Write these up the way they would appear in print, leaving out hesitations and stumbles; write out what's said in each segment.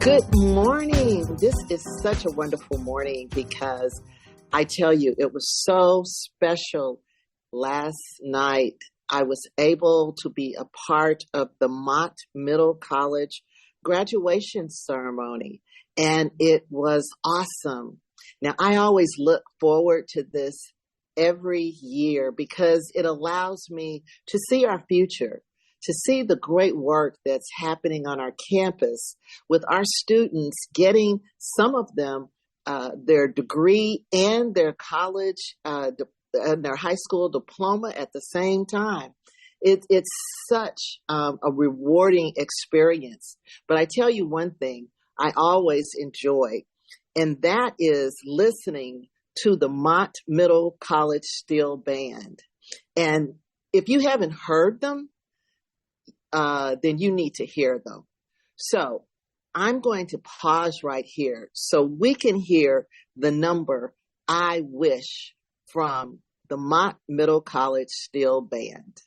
Good morning. This is such a wonderful morning because I tell you, it was so special last night. I was able to be a part of the Mott Middle College graduation ceremony, and it was awesome. Now, I always look forward to this every year because it allows me to see our future, to see the great work that's happening on our campus with our students getting some of them their degree and their college and their high school diploma at the same time. It's such a rewarding experience. But I tell you one thing I always enjoy, and that is listening to the Mott Middle College Steel Band. And if you haven't heard them, then you need to hear them. So I'm going to pause right here so we can hear the number I Wish from the Mott Middle College Steel Band.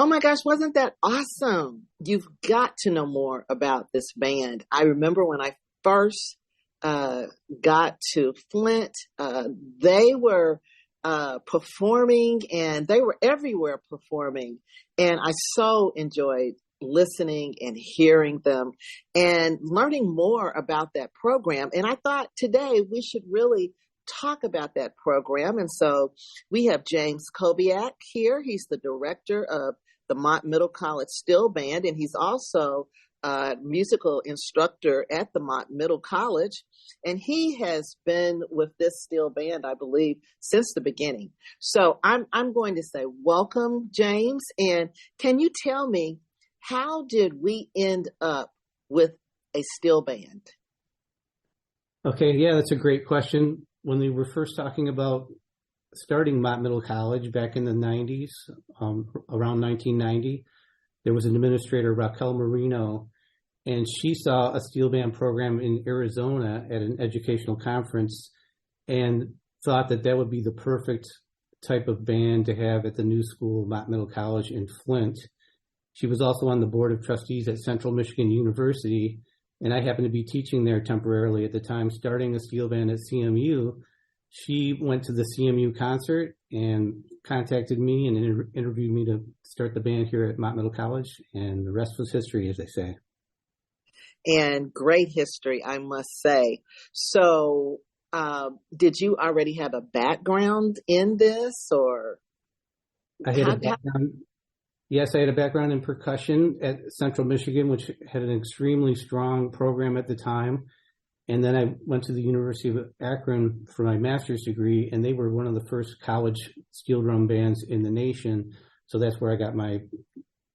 Oh my gosh, wasn't that awesome? You've got to know more about this band. I remember when I first uh, got to Flint, they were performing and they were everywhere performing. And I so enjoyed listening and hearing them and learning more about that program. And I thought today we should really talk about that program. And so we have James Kobiak here. He's the director of the Mott Middle College Steel Band, and he's also a musical instructor at the Mott Middle College. And he has been with this steel band, I believe, since the beginning. So I'm going to say welcome, James. And can you tell me, how did we end up with a steel band? Okay, yeah, that's a great question. When we were first talking about starting Mott Middle College back in the 90s, around 1990, there was an administrator, Raquel Marino, and she saw a steel band program in Arizona at an educational conference and thought that that would be the perfect type of band to have at the new school, Mott Middle College in Flint. She was also on the board of trustees at Central Michigan University, and I happened to be teaching there temporarily at the time, starting a steel band at CMU. She went to the CMU concert and contacted me and interviewed me to start the band here at Mott Middle College, and the rest was history, as they say. And great history, I must say. So, did you already have a background in this, or? I had a background. Yes, I had a background in percussion at Central Michigan, which had an extremely strong program at the time. And then I went to the University of Akron for my master's degree, and they were one of the first college steel drum bands in the nation. So that's where I got my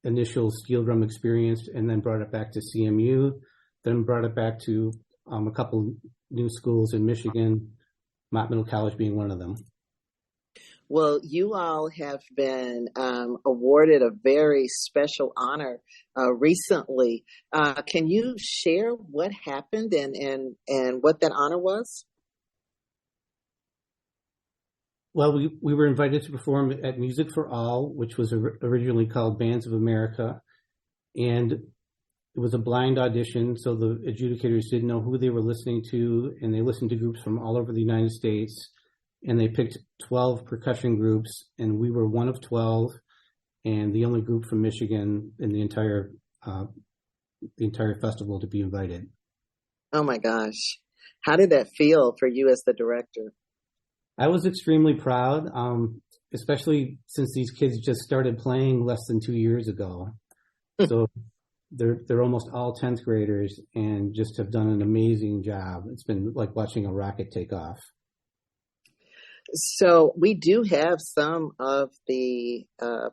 initial steel drum experience, and then brought it back to CMU, then brought it back to a couple new schools in Michigan, Mott Middle College being one of them. Well, you all have been awarded a very special honor recently. Can you share what happened and what that honor was? Well, we were invited to perform at Music for All, which was originally called Bands of America. And it was a blind audition, so the adjudicators didn't know who they were listening to, and they listened to groups from all over the United States. And they picked 12 percussion groups, and we were one of 12, and the only group from Michigan in the entire festival to be invited. Oh my gosh. How did that feel for you as the director? I was extremely proud, especially since these kids just started playing less than 2 years ago. So they're almost all 10th graders and just have done an amazing job. It's been like watching a rocket take off. So we do have some of the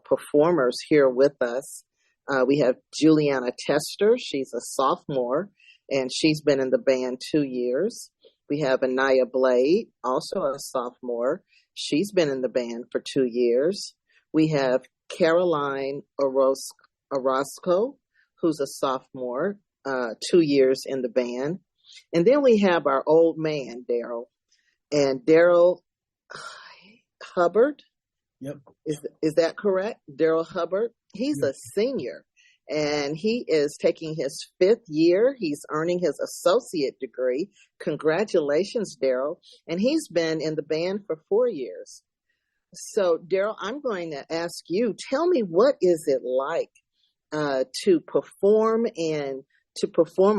performers here with us. We have Juliana Tester. She's a sophomore, and she's been in the band 2 years. We have Anaya Blade, also a sophomore. She's been in the band for 2 years. We have Caroline Orozco, who's a sophomore, 2 years in the band. And then we have our old man, Daryl. And Daryl Hubbard. Yep. Is that correct? Daryl Hubbard. He's a senior, and he is taking his 5th year. He's earning his associate degree. Congratulations, Daryl. And he's been in the band for 4 years. So, Daryl, I'm going to ask you, tell me, what is it like to perform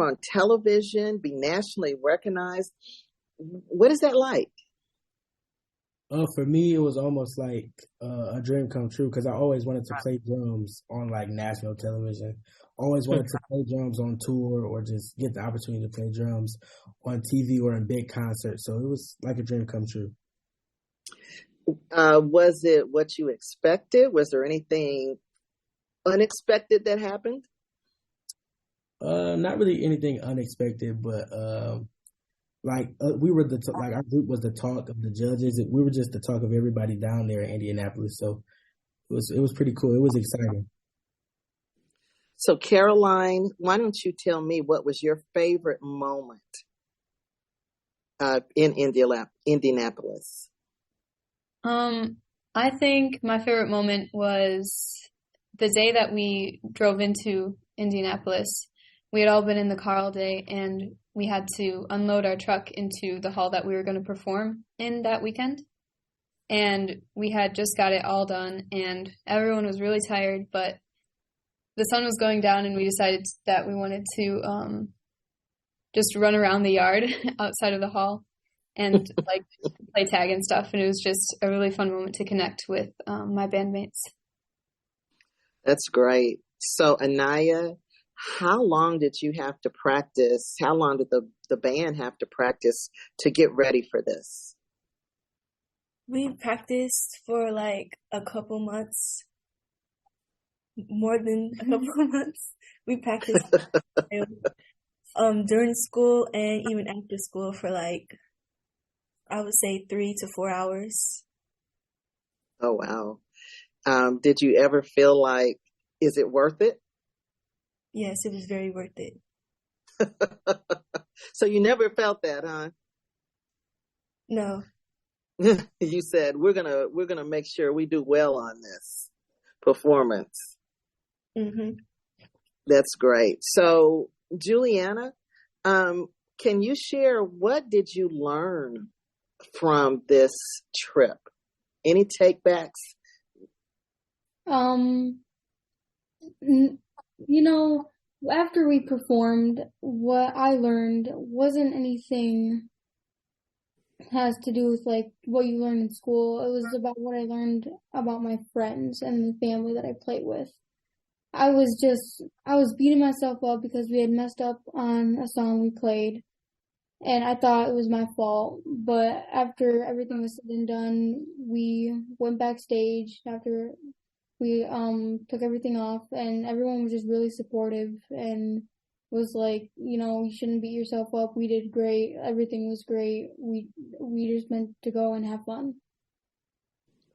on television, be nationally recognized? What is that like? For me, it was almost like a dream come true, because I always wanted to play drums on like national television. Always wanted to play drums on tour, or just get the opportunity to play drums on TV or in big concerts. So it was like a dream come true. Was it what you expected? Was there anything unexpected that happened? Not really anything unexpected, but we were our group was the talk of the judges. We were just the talk of everybody down there in Indianapolis. So it was pretty cool. It was exciting. So, Caroline, why don't you tell me, what was your favorite moment in Indianapolis? I think my favorite moment was the day that we drove into Indianapolis, we had all been in the car all day, and we had to unload our truck into the hall that we were going to perform in that weekend. And we had just got it all done, and everyone was really tired, but the sun was going down, and we decided that we wanted to just run around the yard outside of the hall and like play tag and stuff. And it was just a really fun moment to connect with my bandmates. That's great. So, Anaya, how long did you have to practice? How long did the band have to practice to get ready for this? We practiced for like a couple months, more than a couple of months. We practiced during school and even after school for like, I would say 3 to 4 hours. Oh, wow. Did you ever feel like, is it worth it? Yes, it was very worth it. So you never felt that, huh? No. You said we're gonna make sure we do well on this performance. Mm-hmm. That's great. So, Juliana, can you share what did you learn from this trip? Any takebacks? You know, after we performed, what I learned wasn't anything has to do with like what you learn in school. It was about what I learned about my friends and the family that I played with. I was beating myself up because we had messed up on a song we played, and I thought it was my fault. But after everything was said and done, we went backstage after we took everything off, and everyone was just really supportive and was like, you know, you shouldn't beat yourself up. We did great. Everything was great. We just meant to go and have fun.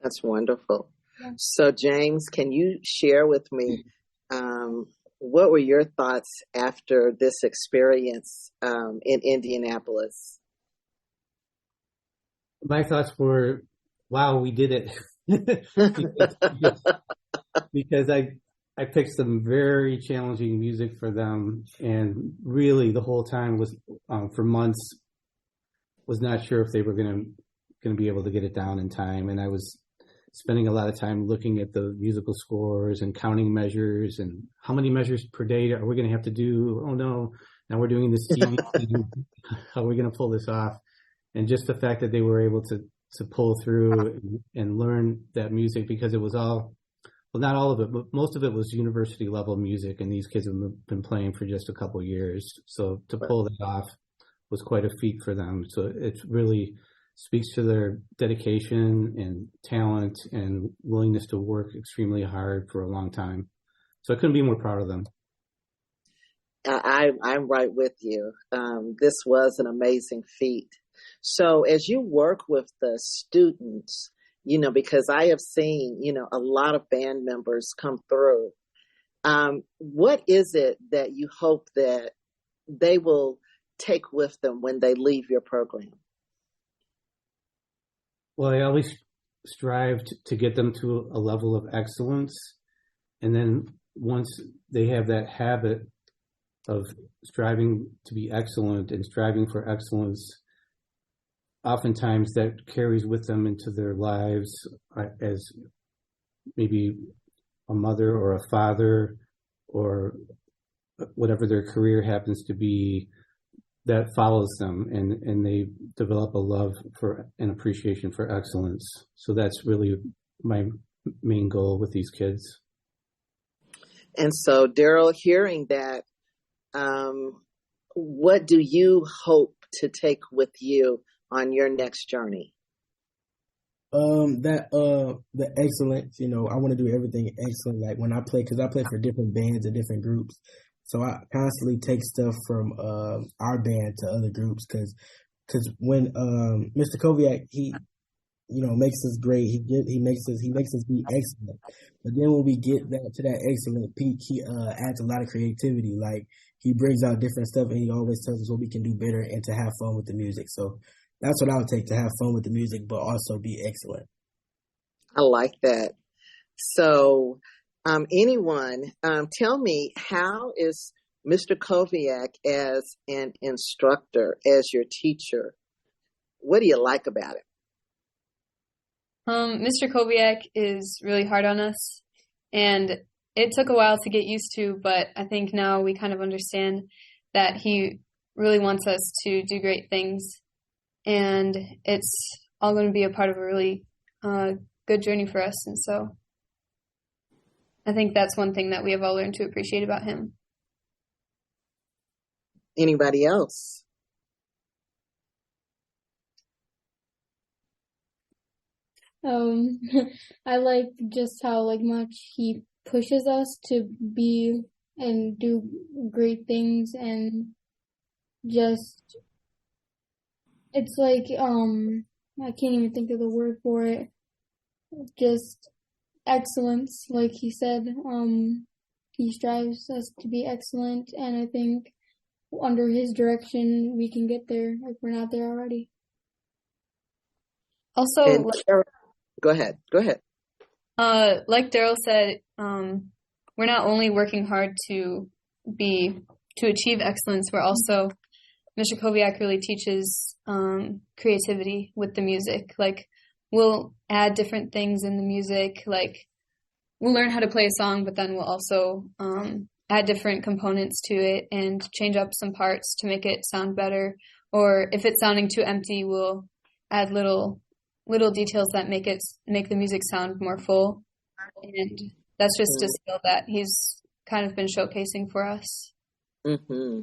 That's wonderful. Yeah. So, James, can you share with me what were your thoughts after this experience in Indianapolis? My thoughts were, wow, we did it. because I picked some very challenging music for them, and really the whole time was for months was not sure if they were going to be able to get it down in time, and I was spending a lot of time looking at the musical scores and counting measures and how many measures per day are we going to have to do? Oh no, now we're doing this TV thing. How are we going to pull this off? And just the fact that they were able to pull through and learn that music, because it was all, well, not all of it, but most of it was university level music, and these kids have been playing for just a couple of years. So to pull that off was quite a feat for them. So it really speaks to their dedication and talent and willingness to work extremely hard for a long time. So I couldn't be more proud of them. I'm right with you. This was an amazing feat. So as you work with the students, you know, because I have seen, you know, a lot of band members come through, what is it that you hope that they will take with them when they leave your program? Well, I always strive to get them to a level of excellence. And then once they have that habit of striving to be excellent and striving for excellence, oftentimes that carries with them into their lives as maybe a mother or a father or whatever their career happens to be, that follows them, and they develop a love for and appreciation for excellence. So that's really my main goal with these kids. And so, Daryl, hearing that, what do you hope to take with you on your next journey? The excellence, you know, I want to do everything excellent. Like when I play, because I play for different bands and different groups. So I constantly take stuff from our band to other groups, because when Mr. Koviak, he, you know, makes us great. He makes us be excellent. But then when we get to that excellent peak, he adds a lot of creativity. Like he brings out different stuff, and he always tells us what we can do better and to have fun with the music. So that's what I would take, to have fun with the music, but also be excellent. I like that. So anyone, tell me, how is Mr. Koviak as an instructor, as your teacher? What do you like about it? Mr. Koviak is really hard on us, and it took a while to get used to, but I think now we kind of understand that he really wants us to do great things, and it's all going to be a part of a really good journey for us. And so I think that's one thing that we have all learned to appreciate about him. Anybody else? I like just how much he pushes us to be and do great things, and just it's I can't even think of the word for it. Just excellence, like he said. He strives us to be excellent, and I think under his direction we can get there if we're not there already. Also, go ahead. Like Daryl said, we're not only working hard to achieve excellence, we're also, Mr. Koviak really teaches creativity with the music. We'll add different things in the music, we'll learn how to play a song, but then we'll also add different components to it and change up some parts to make it sound better. Or if it's sounding too empty, we'll add little details that make the music sound more full. And that's just a skill that he's kind of been showcasing for us. Mm-hmm.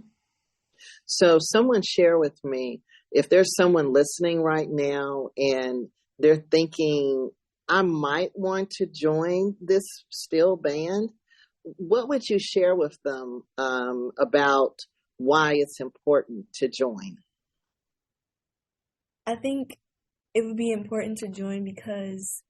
So someone share with me, if there's someone listening right now and they're thinking, I might want to join this steel band, what would you share with them about why it's important to join? I think it would be important to join because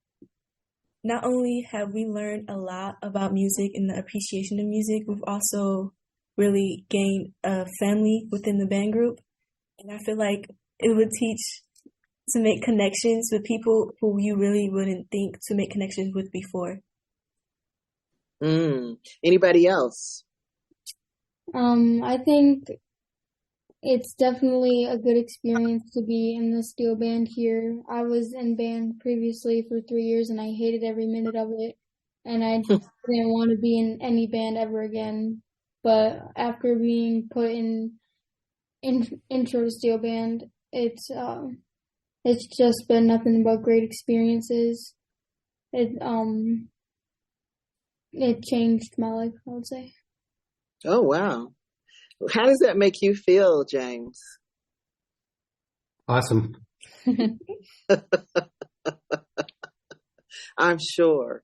not only have we learned a lot about music and the appreciation of music, we've also really gained a family within the band group. And I feel like it would teach to make connections with people who you really wouldn't think to make connections with before. Anybody else? I think it's definitely a good experience to be in the steel band here. I was in band previously for 3 years and I hated every minute of it. And I didn't want to be in any band ever again. But after being put in intro to steel band, it's just been nothing but great experiences. It changed my life, I would say. Oh, wow. How does that make you feel, James? Awesome. I'm sure.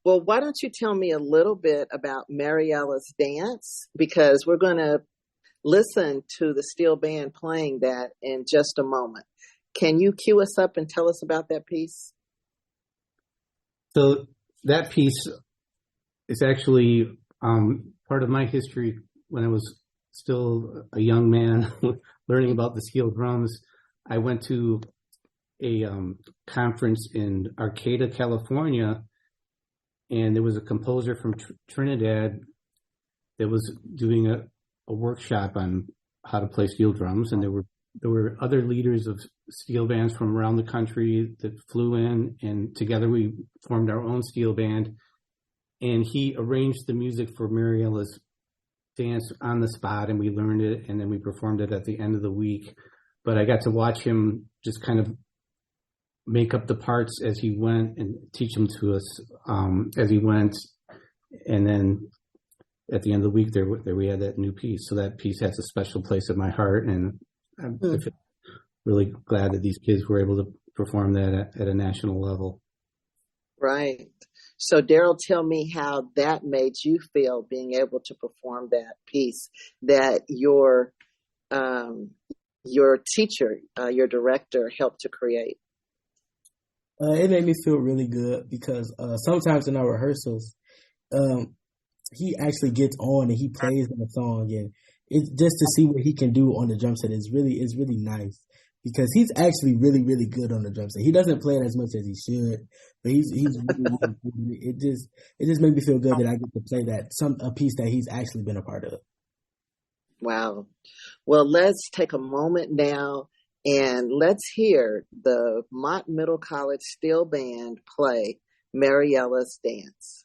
Well, why don't you tell me a little bit about Mariella's dance? Because we're going to listen to the steel band playing that in just a moment. Can you cue us up and tell us about that piece? So that piece is actually part of my history when I was still a young man learning about the steel drums. I went to a conference in Arcata, California, and there was a composer from Trinidad that was doing a workshop on how to play steel drums, and there were other leaders of steel bands from around the country that flew in, and together we formed our own steel band. And he arranged the music for Mariella's dance on the spot, and we learned it, and then we performed it at the end of the week. But I got to watch him just kind of make up the parts as he went and teach them to us as he went. And then at the end of the week, there we had that new piece. So that piece has a special place in my heart, and I'm really glad that these kids were able to perform that at a national level. Right. So Daryl, tell me how that made you feel being able to perform that piece that your teacher, your director helped to create. It made me feel really good because sometimes in our rehearsals, he actually gets on and he plays the song, and it's just to see what he can do on the drum set is really nice because he's actually really, really good on the drum set. He doesn't play it as much as he should, but he's really, really good. It just made me feel good that I get to play a piece that he's actually been a part of. Wow. Well, let's take a moment now and let's hear the Mott Middle College Steel Band play Mariella's Dance.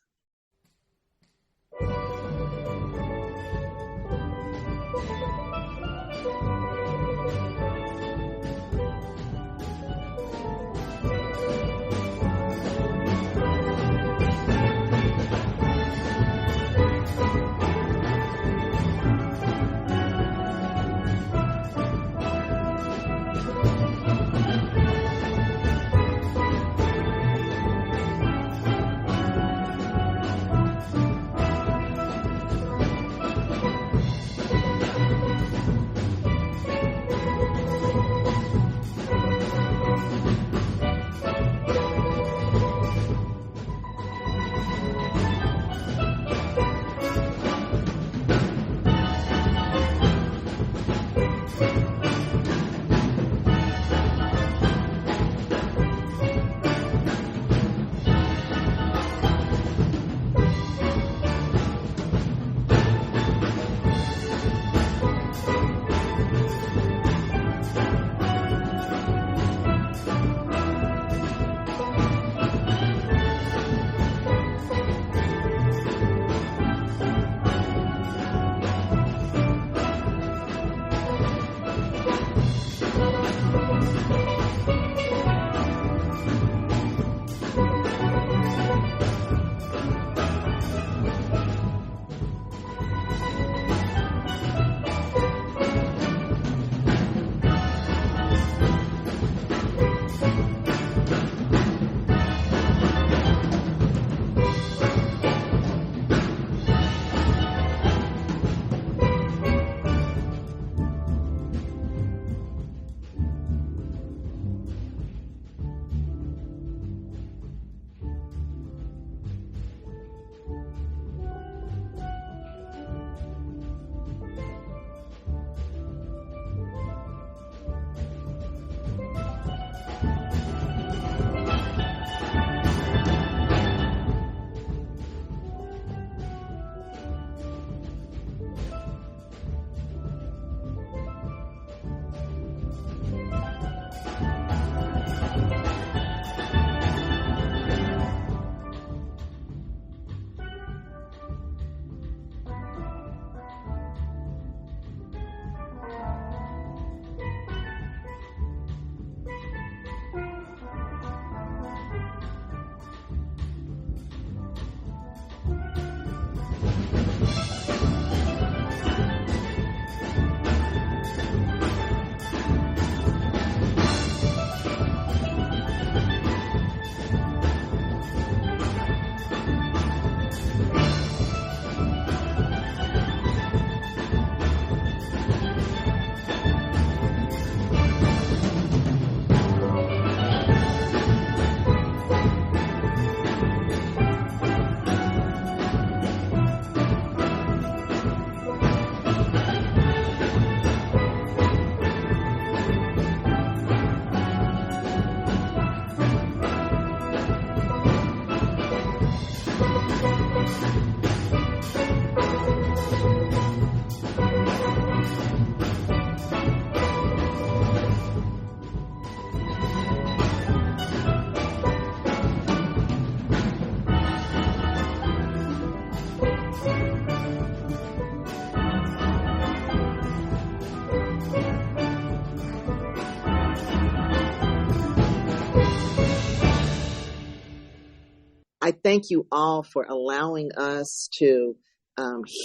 I thank you all for allowing us to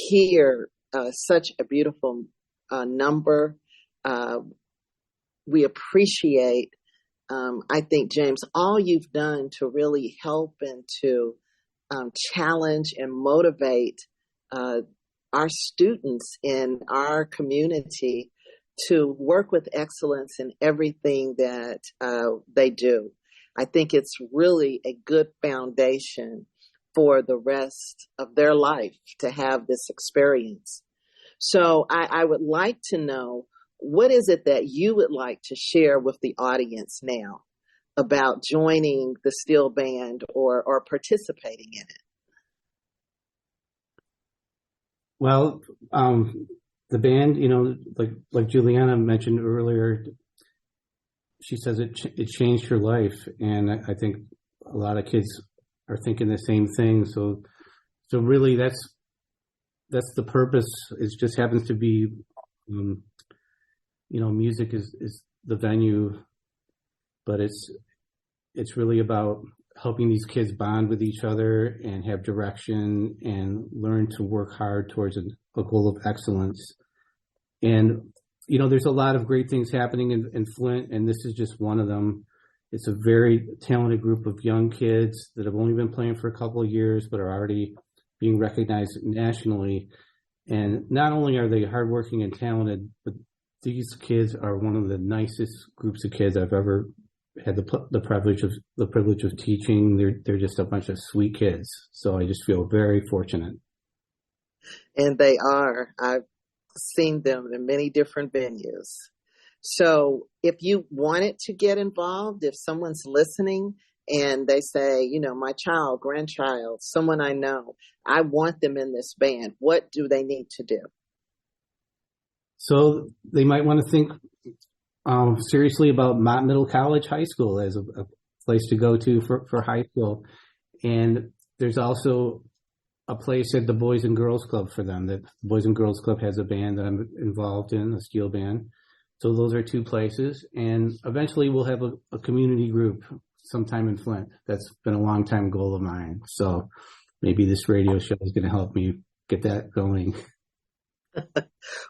hear such a beautiful number. We appreciate, I think, James, all you've done to really help and to challenge and motivate our students in our community to work with excellence in everything that they do. I think it's really a good foundation for the rest of their life to have this experience. So I would like to know what is it that you would like to share with the audience now about joining the Steel Band or participating in it? Well, the band, like Juliana mentioned earlier, she says it changed her life, and I think a lot of kids are thinking the same thing. So really, that's the purpose. It just happens to be, music is the venue, but it's really about helping these kids bond with each other and have direction and learn to work hard towards a goal of excellence. And, there's a lot of great things happening in Flint, and this is just one of them. It's a very talented group of young kids that have only been playing for a couple of years, but are already being recognized nationally. And not only are they hardworking and talented, but these kids are one of the nicest groups of kids I've ever had the privilege of teaching. They're just a bunch of sweet kids. So I just feel very fortunate. And they are. I've seen them in many different venues. So if you wanted to get involved, if someone's listening and they say, my child, grandchild, someone I know, I want them in this band, what do they need to do? So they might want to think seriously about Mott Middle College High School as a place to go to for high school. And there's also a place at the Boys and Girls Club for them. That Boys and Girls Club has a band that I'm involved in, a steel band. So those are two places. And eventually we'll have a community group sometime in Flint. That's been a long time goal of mine. So maybe this radio show is going to help me get that going.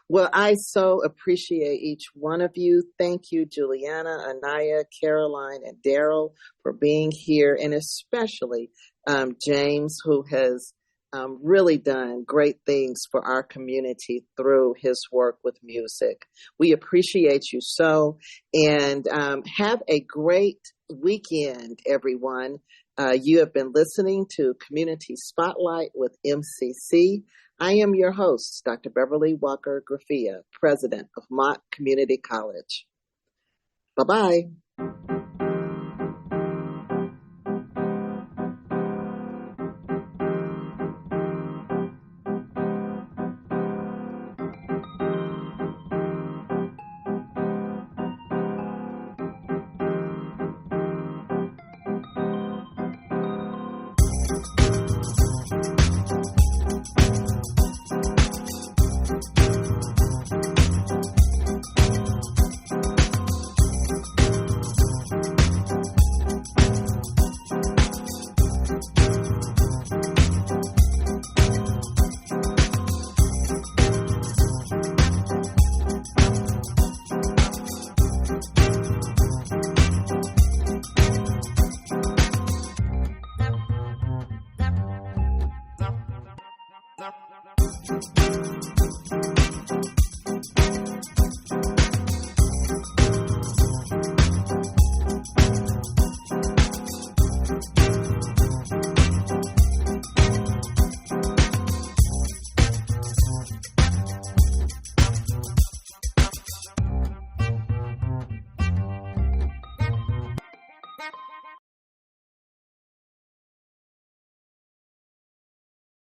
Well, I so appreciate each one of you. Thank you, Juliana, Anaya, Caroline, and Daryl for being here, and especially James, who has really done great things for our community through his work with music. We appreciate you so, and have a great weekend, everyone. You have been listening to Community Spotlight with MCC. I am your host, Dr. Beverly Walker-Griffea, president of Mott Community College. Bye-bye.